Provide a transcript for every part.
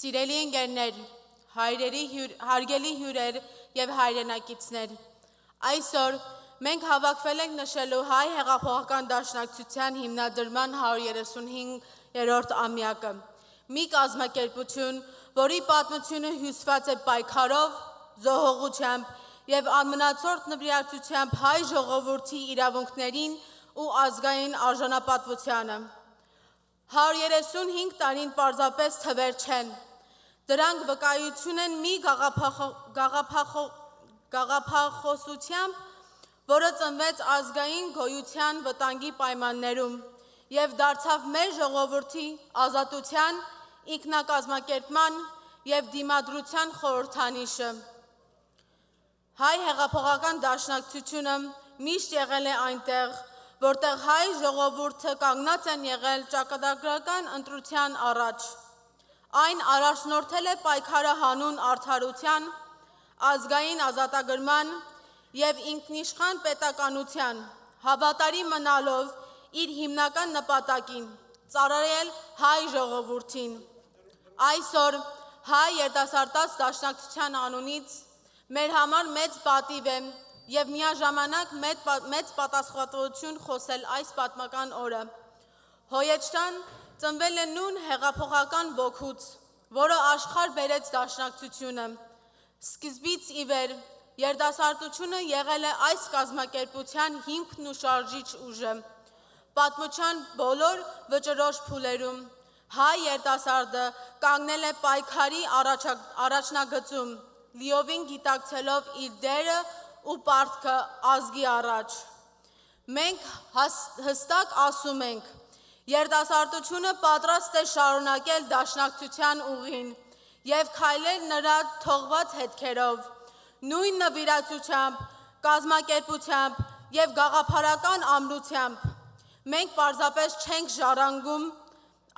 Սիրելի ընկերներ, հարգելի հյուրեր և հայրենակիցներ, այսօր մենք հավաքվել ենք նշելու հայ հեղափոխական դաշնակցության հիմնադրման 135-րդ ամյակը, մի կազմակերպություն, որի պատմությունը հյուսված է պայքարով, զոհողությամբ և անմնացորդ նվիրատվությամբ հայ ժողովրդի իրավունքներին ու ազգային արժանապատվությանը։ 135 տարին պարզապես թվեր չեն, դրանք վկայություն են մի գաղափարախոսությամբ, որը ծնվեց ազգային գոյության վտանգի պայմաններում և դարձավ մեր ժողովրդի ազատության, ինքնակազմակերպման և դիմադրության խորհրդանիշը։ Հայ հեղափոխական դաշնակցությունը միշտ եղել է այնտեղ, որտեղ հայ ժողովուրդը կանգնած են եղել ճակատագրական ընտրության առաջ։ Այն առաջնորդել է պայքարը հանուն արդարության, ազգային ազատագրման և ինքնիշխան պետականության, հավատարիմ մնալով իր հիմնական նպատակին՝ ծառայել հայ ժողովրդին։ Այսօր հայ երիտասարդաց դաշնակցության անունից մեր համար մեծ պատիվ է և միաժամանակ մեծ պատասխանատվություն խոսել այս պատմական օրը։ Հոյեջտան ծնվել է նույն հեղափոխական ոգուց, որը աշխարհ բերեց դաշնակցությունը։ Սկզբից ի վեր երիտասարդությունը եղել է այս կազմակերպության հիմքն ու շարժիչ ուժը։ Պատմության բոլոր վճռորոշ փուլերում հայ երիտասարդը կանգնել է պայքարի առաջնագծում, լիովին գիտակցելով իր դերը ու պարտքը ազգի առաջ։ Մենք հստակ ասում ենք, երիտասարդությունը պատրաստ է շարունակել դաշնակցության ուղին և քայլել նրա թողված հետքերով, նույն նվիրատվությամբ, կազմակերպությամբ և գաղափարական ամրությամբ։ Մենք պարզապես չենք ժառանգում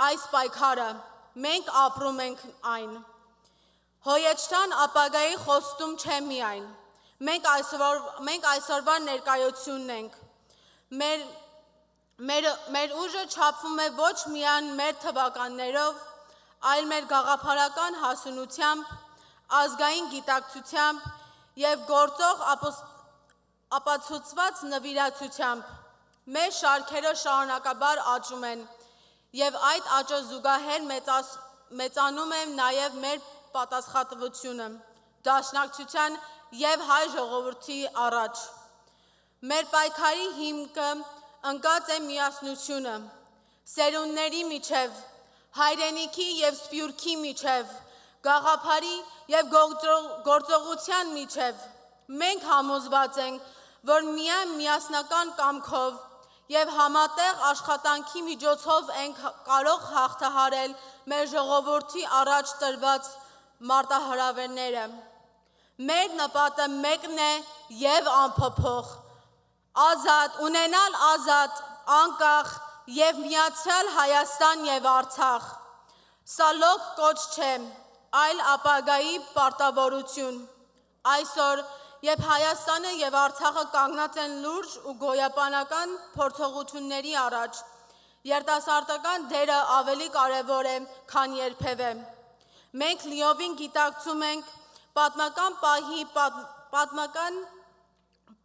այս պայքարը, մենք ապրում ենք այն։ Հոյեջտան ապագայի խոստում չէ միայն, մենք այսօրվա ներկայությունն ենք։ Մեր ուժը չափվում է ոչ միայն մեր թվականներով, այլ մեր գաղափարական հասունությամբ, ազգային գիտակցությամբ և գործող ապացուցված նվիրատվությամբ։ Մեր շարքերը շարունակաբար աճում են, և այդ աճը զուգահեռ մեծանում է նաև մեր պատասխանատվությունը դաշնակցության և հայ ժողովրդի առաջ։ Մեր պայքարի հիմքը ընկած է միասնությունը, սերունդների միջև, հայրենիքի և սփյուռքի միջև, գաղափարի և գործողության միջև։ Մենք համոզված ենք, որ միայն միասնական կամքով և համատեղ աշխատանքի միջոցով ենք կարող հաղթահարել մեր ժողովրդի առաջ տրված մարտահրավերները։ Մեր նպատը մեկն է և անփոփոխ՝ ունենալ ազատ, անկախ և միացյալ Հայաստան և Արցախ։ Սա լոկ կոչ չէ, այլ ապագայի պարտավորություն։ Այսօր, երբ Հայաստանը և Արցախը կանգնած են լուրջ ու գոյաբանական փորձառությունների առաջ, երիտասարդական դերը ավելի կարևոր է, քան երբևէ։ Մենք լիովին գիտակցում ենք պատմական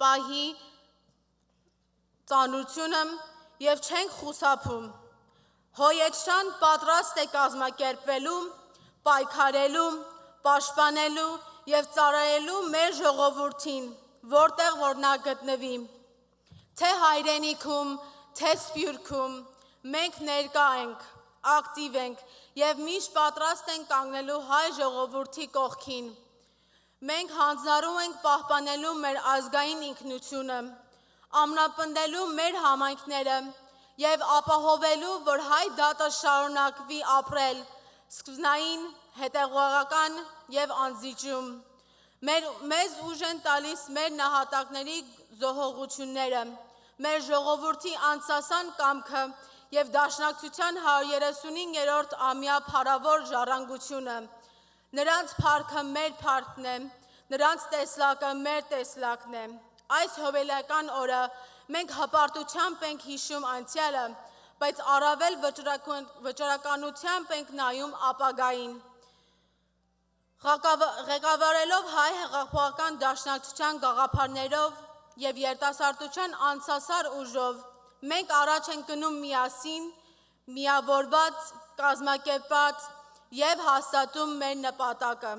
պահի ծանրությունը և չենք խուսափում։ Հոյեջտան պատրաստ է կազմակերպվելու, պայքարելու, պաշտպանելու և ծառայելու մեր ժողովրդին, որտեղ որ նա գտնվի։ Թե հայրենիքում, թե սփյուռքում, մենք ներկա ենք, ակտիվ ենք և միշտ պատրաստ ենք կանգնելու հայ ժողովրդի կողքին։ Մենք հանձնառու ենք պահպանելու մեր ազգային ինքնությունը, ամրապնդելու մեր համայնքները և ապահովելու, որ հայ դատը շարունակվի ապրել սկզբնային, հետևողական և անզիջում։ Մեզ ուժ են տալիս մեր նահատակների զոհողությունները, մեր ժողովրդի անսասան կամքը և դաշնակցության 135-րդ ամյա փառավոր ժառանգությունը։ Նրանց փառքը մեր փառքն է, նրանց տեսլակը մեր տեսլակն է։ Այս հոբելական օրը մենք հպարտությամբ ենք հիշում անցյալը, բայց առավել վճռականությամբ ենք նայում ապագային։ Ղեկավարելով հայ հեղափոխական դաշնակցության գաղափարներով և երիտասարդության անցասար ուժով, մենք առաջ ենք գնում միասին, միավորված, կազմակերպված և հաստատում մեր նպատակը։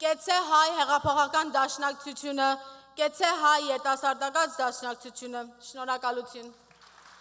Կեցցե հայ հեղափոխական դաշնակցությունը, կեցցե հայ երիտասարդական դաշնակցությունը։ Շնորհակալություն։